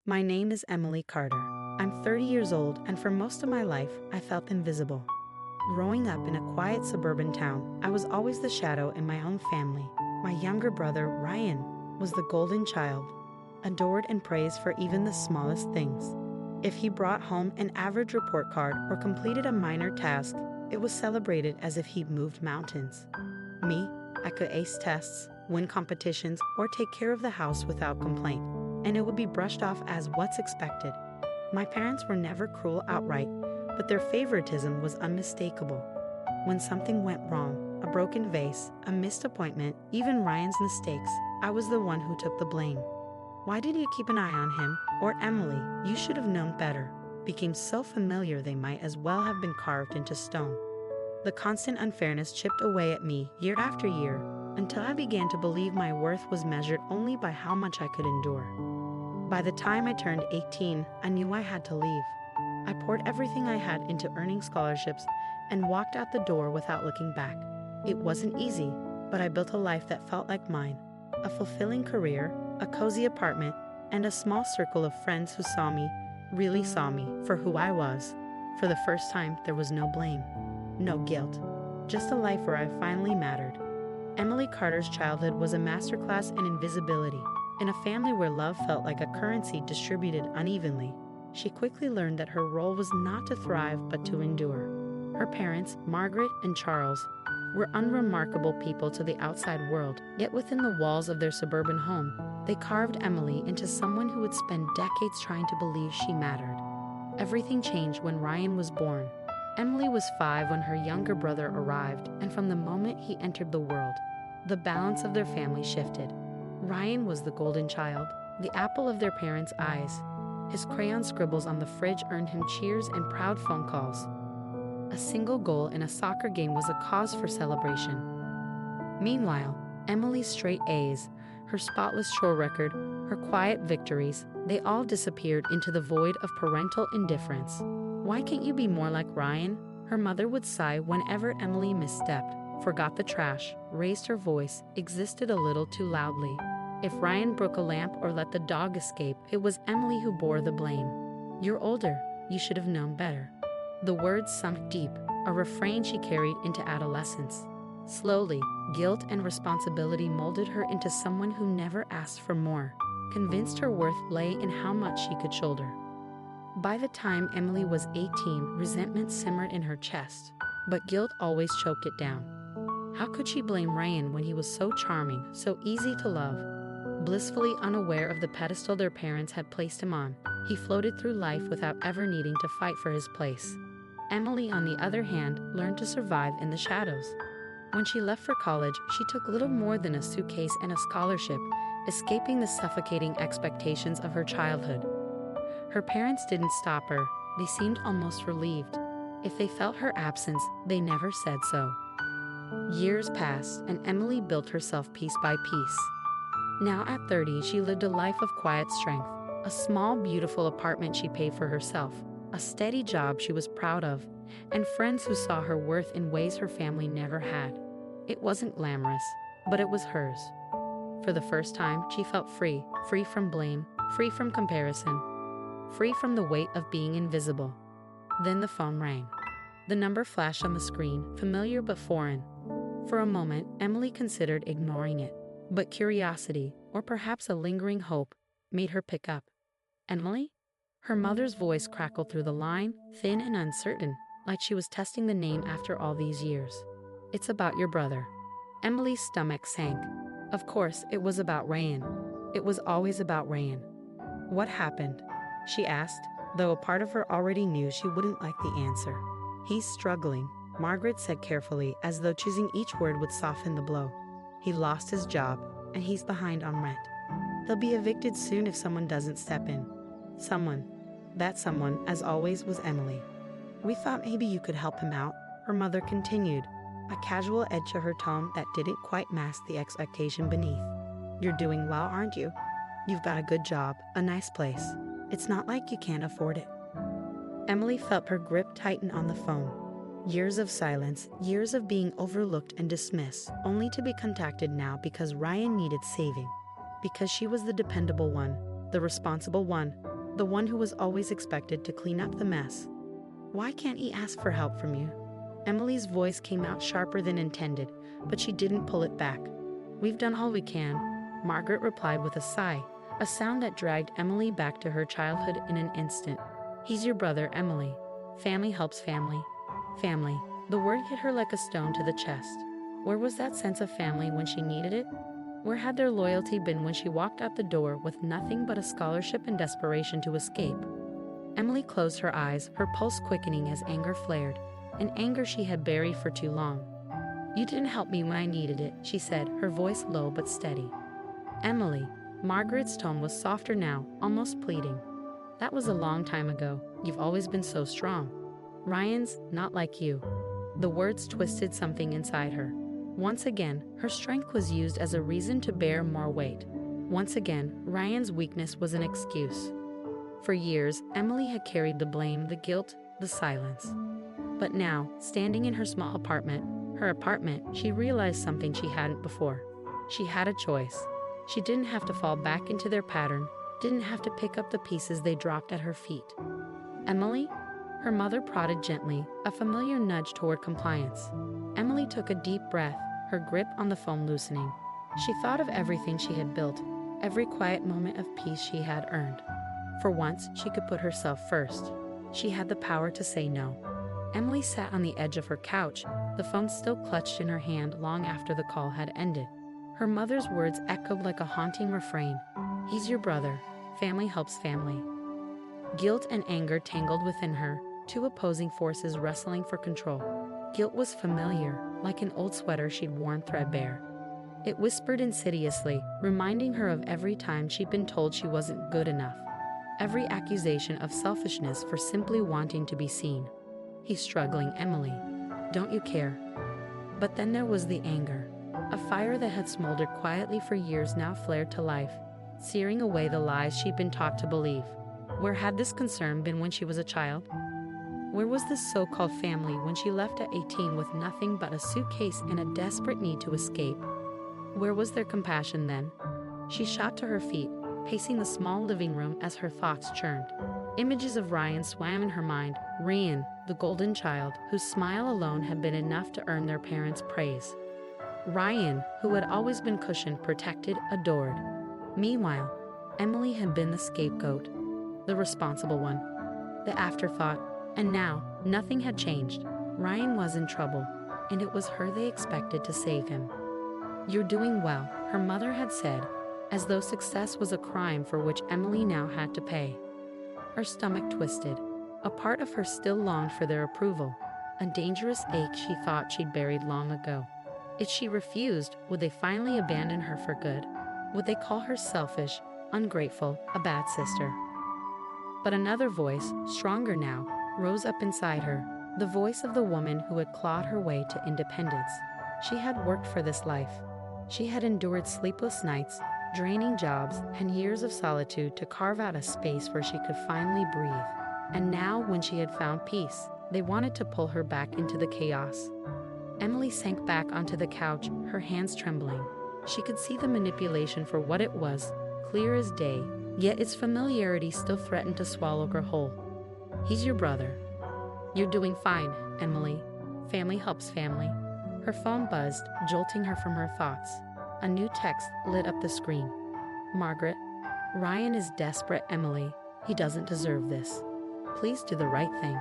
My name is Emily Carter. I'm 30 years old, and for most of my life, I felt invisible. Growing up in a quiet suburban town, I was always the shadow in my own family. My younger brother, Ryan, was the golden child, adored and praised for even the smallest things. If he brought home an average report card or completed a minor task, it was celebrated as if he'd moved mountains. Me, I could ace tests, win competitions, or take care of the house without complaint, and it would be brushed off as what's expected. My parents were never cruel outright, but their favoritism was unmistakable. When something went wrong, a broken vase, a missed appointment, even Ryan's mistakes, I was the one who took the blame. Why did you keep an eye on him? Or Emily, you should have known better, became so familiar they might as well have been carved into stone. The constant unfairness chipped away at me year after year, until I began to believe my worth was measured only by how much I could endure. By the time I turned 18, I knew I had to leave. I poured everything I had into earning scholarships and walked out the door without looking back. It wasn't easy, but I built a life that felt like mine. A fulfilling career, a cozy apartment, and a small circle of friends who saw me, really saw me, for who I was. For the first time, there was no blame, no guilt, just a life where I finally mattered. Emily Carter's childhood was a masterclass in invisibility. In a family where love felt like a currency distributed unevenly, she quickly learned that her role was not to thrive but to endure. Her parents, Margaret and Charles, were unremarkable people to the outside world, yet within the walls of their suburban home, they carved Emily into someone who would spend decades trying to believe she mattered. Everything changed when Ryan was born. Emily was 5 when her younger brother arrived, and from the moment he entered the world, the balance of their family shifted. Ryan was the golden child, the apple of their parents' eyes. His crayon scribbles on the fridge earned him cheers and proud phone calls. A single goal in a soccer game was a cause for celebration. Meanwhile, Emily's straight A's, her spotless chore record, her quiet victories, they all disappeared into the void of parental indifference. "Why can't you be more like Ryan?" her mother would sigh whenever Emily misstepped, forgot the trash, raised her voice, existed a little too loudly. If Ryan broke a lamp or let the dog escape, it was Emily who bore the blame. "You're older, you should have known better." The words sunk deep, a refrain she carried into adolescence. Slowly, guilt and responsibility molded her into someone who never asked for more, convinced her worth lay in how much she could shoulder. By the time Emily was 18, resentment simmered in her chest, but guilt always choked it down. How could she blame Ryan when he was so charming, so easy to love? Blissfully unaware of the pedestal their parents had placed him on, he floated through life without ever needing to fight for his place. Emily, on the other hand, learned to survive in the shadows. When she left for college, she took little more than a suitcase and a scholarship, escaping the suffocating expectations of her childhood. Her parents didn't stop her, they seemed almost relieved. If they felt her absence, they never said so. Years passed, and Emily built herself piece by piece. Now at 30, she lived a life of quiet strength. A small, beautiful apartment she paid for herself, a steady job she was proud of, and friends who saw her worth in ways her family never had. It wasn't glamorous, but it was hers. For the first time, she felt free, free from blame, free from comparison, free from the weight of being invisible. Then the phone rang. The number flashed on the screen, familiar but foreign. For a moment, Emily considered ignoring it, but curiosity, or perhaps a lingering hope, made her pick up. "Emily?" Her mother's voice crackled through the line, thin and uncertain, like she was testing the name after all these years. "It's about your brother." Emily's stomach sank. Of course, it was about Ryan. It was always about Ryan. "What happened?" she asked, though a part of her already knew she wouldn't like the answer. "He's struggling," Margaret said carefully, as though choosing each word would soften the blow. "He lost his job, and he's behind on rent. He'll be evicted soon if someone doesn't step in." Someone. That someone, as always, was Emily. "We thought maybe you could help him out," her mother continued, a casual edge to her tone that didn't quite mask the expectation beneath. "You're doing well, aren't you? You've got a good job, a nice place. It's not like you can't afford it." Emily felt her grip tighten on the phone. Years of silence, years of being overlooked and dismissed, only to be contacted now because Ryan needed saving. Because she was the dependable one, the responsible one, the one who was always expected to clean up the mess. "Why can't he ask for help from you?" Emily's voice came out sharper than intended, but she didn't pull it back. "We've done all we can," Margaret replied with a sigh, a sound that dragged Emily back to her childhood in an instant. "He's your brother, Emily. Family helps family." Family. The word hit her like a stone to the chest. Where was that sense of family when she needed it? Where had their loyalty been when she walked out the door with nothing but a scholarship and desperation to escape? Emily closed her eyes, her pulse quickening as anger flared, an anger she had buried for too long. "You didn't help me when I needed it," she said, her voice low but steady. "Emily," Margaret's tone was softer now, almost pleading. "That was a long time ago. You've always been so strong. Ryan's not like you." The words twisted something inside her. Once again, her strength was used as a reason to bear more weight. Once again, Ryan's weakness was an excuse. For years, Emily had carried the blame, the guilt, the silence. But now, standing in her small apartment, she realized something she hadn't before. She had a choice. She didn't have to fall back into their pattern, didn't have to pick up the pieces they dropped at her feet. "Emily?" Her mother prodded gently, a familiar nudge toward compliance. Emily took a deep breath, her grip on the phone loosening. She thought of everything she had built, every quiet moment of peace she had earned. For once, she could put herself first. She had the power to say no. Emily sat on the edge of her couch, the phone still clutched in her hand long after the call had ended. Her mother's words echoed like a haunting refrain. "He's your brother. Family helps family." Guilt and anger tangled within her, two opposing forces wrestling for control. Guilt was familiar, like an old sweater she'd worn threadbare. It whispered insidiously, reminding her of every time she'd been told she wasn't good enough. Every accusation of selfishness for simply wanting to be seen. "He's struggling, Emily. Don't you care?" But then there was the anger. A fire that had smoldered quietly for years now flared to life, searing away the lies she'd been taught to believe. Where had this concern been when she was a child? Where was this so-called family when she left at 18 with nothing but a suitcase and a desperate need to escape? Where was their compassion then? She shot to her feet, pacing the small living room as her thoughts churned. Images of Ryan swam in her mind. Ryan, the golden child, whose smile alone had been enough to earn their parents' praise. Ryan, who had always been cushioned, protected, adored. Meanwhile, Emily had been the scapegoat, the responsible one, the afterthought, and now, nothing had changed. Ryan was in trouble, and it was her they expected to save him. "You're doing well," her mother had said, as though success was a crime for which Emily now had to pay. Her stomach twisted. A part of her still longed for their approval, a dangerous ache she thought she'd buried long ago. If she refused, would they finally abandon her for good? Would they call her selfish, ungrateful, a bad sister? But another voice, stronger now, rose up inside her, the voice of the woman who had clawed her way to independence. She had worked for this life. She had endured sleepless nights, draining jobs, and years of solitude to carve out a space where she could finally breathe. And now, when she had found peace, they wanted to pull her back into the chaos. Emily sank back onto the couch, her hands trembling. She could see the manipulation for what it was, clear as day, yet its familiarity still threatened to swallow her whole. "He's your brother. You're doing fine, Emily. Family helps family." Her phone buzzed, jolting her from her thoughts. A new text lit up the screen. "Margaret, Ryan is desperate, Emily. He doesn't deserve this. Please do the right thing."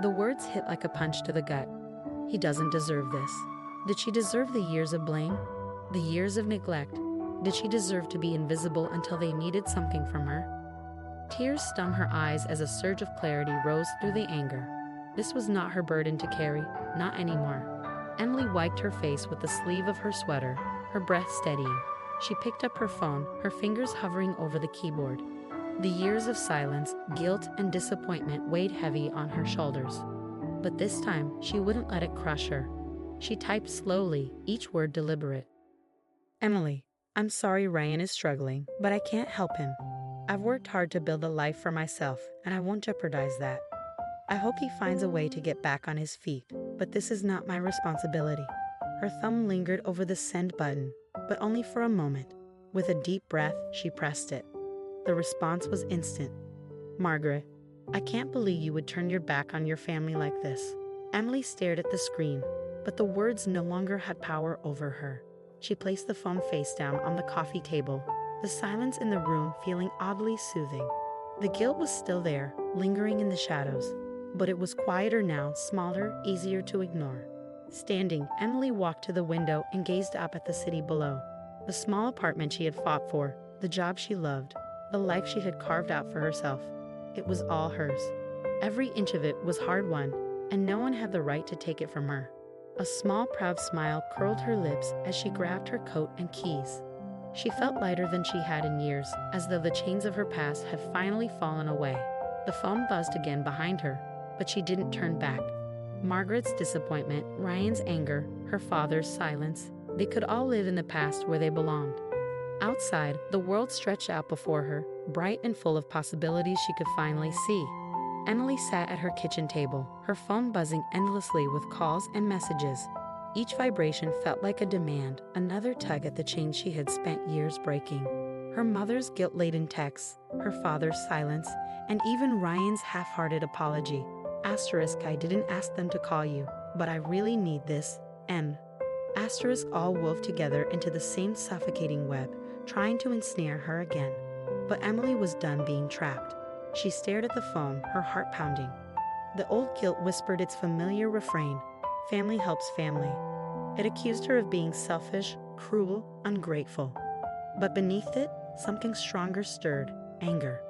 The words hit like a punch to the gut. He doesn't deserve this. Did she deserve the years of blame? The years of neglect? Did she deserve to be invisible until they needed something from her? Tears stung her eyes as a surge of clarity rose through the anger. This was not her burden to carry, not anymore. Emily wiped her face with the sleeve of her sweater, her breath steadying. She picked up her phone, her fingers hovering over the keyboard. The years of silence, guilt, and disappointment weighed heavy on her shoulders. But this time, she wouldn't let it crush her. She typed slowly, each word deliberate. "Emily, I'm sorry Ryan is struggling, but I can't help him. I've worked hard to build a life for myself, and I won't jeopardize that. I hope he finds a way to get back on his feet, but this is not my responsibility." Her thumb lingered over the send button, but only for a moment. With a deep breath, she pressed it. The response was instant. Margaret, I can't believe you would turn your back on your family like this. Emily stared at the screen, but the words no longer had power over her. She placed the phone face down on the coffee table, the silence in the room feeling oddly soothing. The guilt was still there, lingering in the shadows, but it was quieter now, smaller, easier to ignore. Standing, Emily walked to the window and gazed up at the city below. The small apartment she had fought for, the job she loved, the life she had carved out for herself. It was all hers. Every inch of it was hard-won, and no one had the right to take it from her. A small, proud smile curled her lips as she grabbed her coat and keys. She felt lighter than she had in years, as though the chains of her past had finally fallen away. The phone buzzed again behind her, but she didn't turn back. Margaret's disappointment, Ryan's anger, her father's silence, they could all live in the past where they belonged. Outside, the world stretched out before her, bright and full of possibilities she could finally see. Emily sat at her kitchen table, her phone buzzing endlessly with calls and messages. Each vibration felt like a demand, another tug at the chain she had spent years breaking. Her mother's guilt-laden texts, her father's silence, and even Ryan's half-hearted apology. I didn't ask them to call you, but I really need this. M. All wove together into the same suffocating web, trying to ensnare her again. But Emily was done being trapped. She stared at the phone, her heart pounding. The old guilt whispered its familiar refrain, "Family helps family." It accused her of being selfish, cruel, ungrateful. But beneath it, something stronger stirred, anger.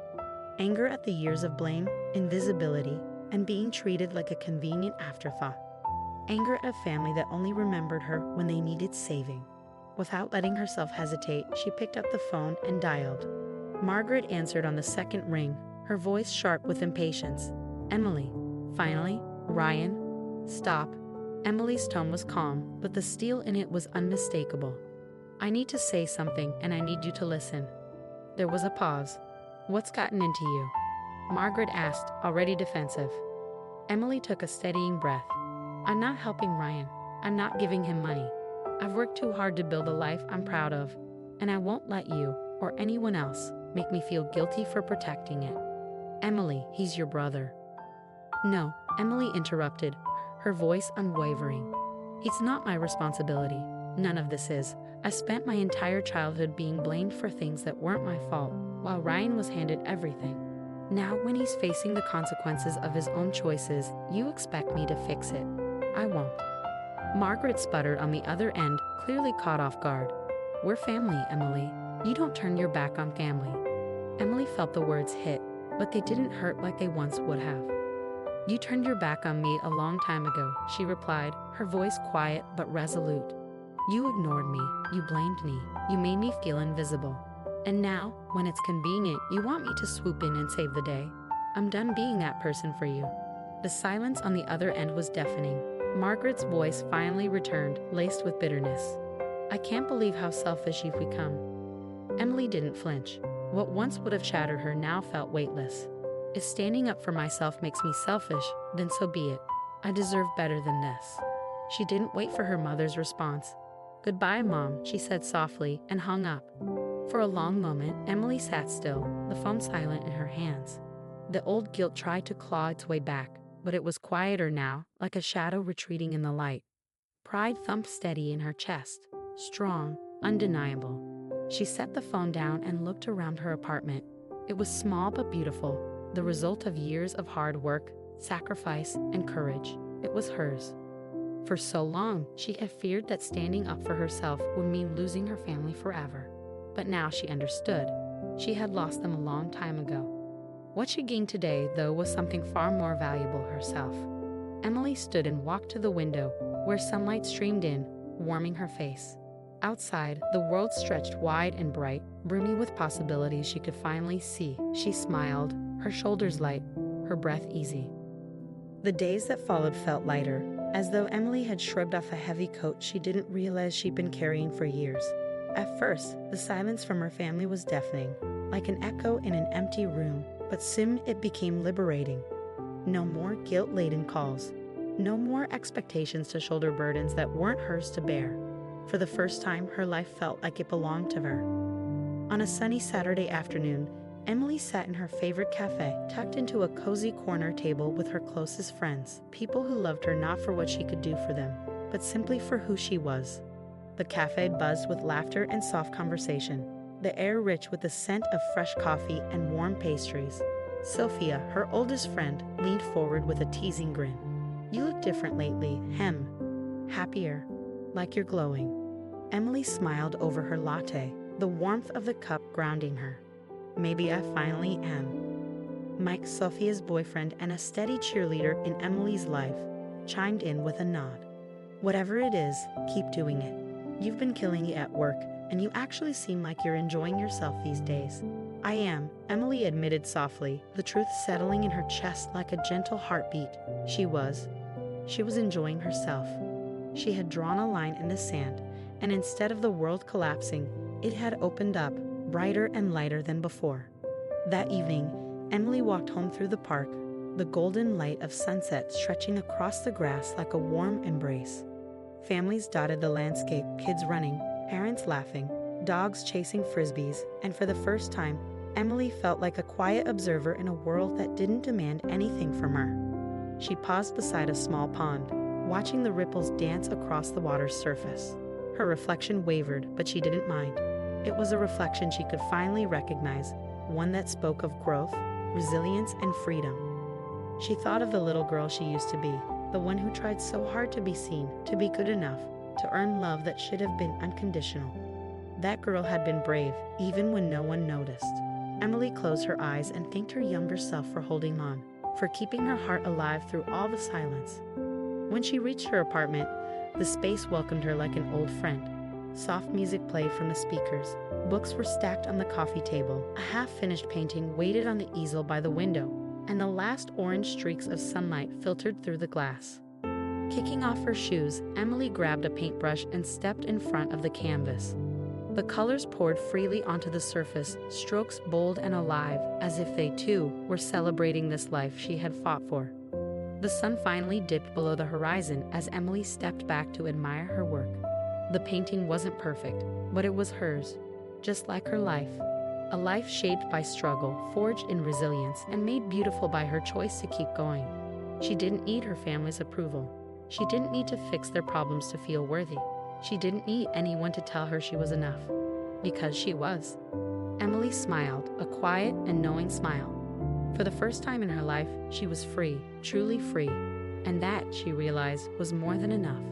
Anger at the years of blame, invisibility, and being treated like a convenient afterthought. Anger at a family that only remembered her when they needed saving. Without letting herself hesitate, she picked up the phone and dialed. Margaret answered on the second ring, her voice sharp with impatience. "Emily." Finally, "Ryan." "Stop." Emily's tone was calm, but the steel in it was unmistakable. "I need to say something, and I need you to listen." There was a pause. "What's gotten into you?" Margaret asked, already defensive. Emily took a steadying breath. "I'm not helping Ryan. I'm not giving him money. I've worked too hard to build a life I'm proud of, and I won't let you, or anyone else, make me feel guilty for protecting it." "Emily, he's your brother." "No," Emily interrupted, her voice unwavering. "It's not my responsibility. None of this is. I spent my entire childhood being blamed for things that weren't my fault, while Ryan was handed everything. Now, when he's facing the consequences of his own choices, you expect me to fix it. I won't." Margaret sputtered on the other end, clearly caught off guard. "We're family, Emily. You don't turn your back on family." Emily felt the words hit, but they didn't hurt like they once would have. "You turned your back on me a long time ago," she replied, her voice quiet but resolute. "You ignored me, you blamed me, you made me feel invisible. And now, when it's convenient, you want me to swoop in and save the day. I'm done being that person for you." The silence on the other end was deafening. Margaret's voice finally returned, laced with bitterness. "I can't believe how selfish you've become." Emily didn't flinch. What once would have shattered her now felt weightless. "If standing up for myself makes me selfish, then so be it. I deserve better than this." She didn't wait for her mother's response. "Goodbye, Mom," she said softly, and hung up. For a long moment, Emily sat still, the phone silent in her hands. The old guilt tried to claw its way back, but it was quieter now, like a shadow retreating in the light. Pride thumped steady in her chest, strong, undeniable. She set the phone down and looked around her apartment. It was small but beautiful, the result of years of hard work, sacrifice, and courage. It was hers. For so long, she had feared that standing up for herself would mean losing her family forever. But now she understood. She had lost them a long time ago. What she gained today, though, was something far more valuable: herself. Emily stood and walked to the window, where sunlight streamed in, warming her face. Outside, the world stretched wide and bright, brimming with possibilities she could finally see. She smiled, her shoulders light, her breath easy. The days that followed felt lighter, as though Emily had shrugged off a heavy coat she didn't realize she'd been carrying for years. At first, the silence from her family was deafening, like an echo in an empty room, but soon it became liberating. No more guilt-laden calls. No more expectations to shoulder burdens that weren't hers to bear. For the first time, her life felt like it belonged to her. On a sunny Saturday afternoon, Emily sat in her favorite cafe, tucked into a cozy corner table with her closest friends, people who loved her not for what she could do for them, but simply for who she was. The cafe buzzed with laughter and soft conversation, the air rich with the scent of fresh coffee and warm pastries. Sophia, her oldest friend, leaned forward with a teasing grin. "You look different lately, happier, like you're glowing." Emily smiled over her latte, the warmth of the cup grounding her. "Maybe I finally am." Mike, Sophia's boyfriend and a steady cheerleader in Emily's life, chimed in with a nod. "Whatever it is, keep doing it. You've been killing it at work, and you actually seem like you're enjoying yourself these days." "I am," Emily admitted softly, the truth settling in her chest like a gentle heartbeat. She was enjoying herself. She had drawn a line in the sand, and instead of the world collapsing, it had opened up, brighter and lighter than before. That evening, Emily walked home through the park, the golden light of sunset stretching across the grass like a warm embrace. Families dotted the landscape, kids running, parents laughing, dogs chasing frisbees, and for the first time, Emily felt like a quiet observer in a world that didn't demand anything from her. She paused beside a small pond, watching the ripples dance across the water's surface. Her reflection wavered, but she didn't mind. It was a reflection she could finally recognize, one that spoke of growth, resilience, and freedom. She thought of the little girl she used to be, the one who tried so hard to be seen, to be good enough, to earn love that should have been unconditional. That girl had been brave, even when no one noticed. Emily closed her eyes and thanked her younger self for holding on, for keeping her heart alive through all the silence. When she reached her apartment, the space welcomed her like an old friend. Soft music played from the speakers. Books were stacked on the coffee table. A half-finished painting waited on the easel by the window, and the last orange streaks of sunlight filtered through the glass. Kicking off her shoes, Emily grabbed a paintbrush and stepped in front of the canvas. The colors poured freely onto the surface, strokes bold and alive, as if they, too, were celebrating this life she had fought for. The sun finally dipped below the horizon as Emily stepped back to admire her work. The painting wasn't perfect, but it was hers, just like her life. A life shaped by struggle, forged in resilience, and made beautiful by her choice to keep going. She didn't need her family's approval. She didn't need to fix their problems to feel worthy. She didn't need anyone to tell her she was enough, because she was. Emily smiled, a quiet and knowing smile. For the first time in her life, she was free, truly free, and that, she realized, was more than enough.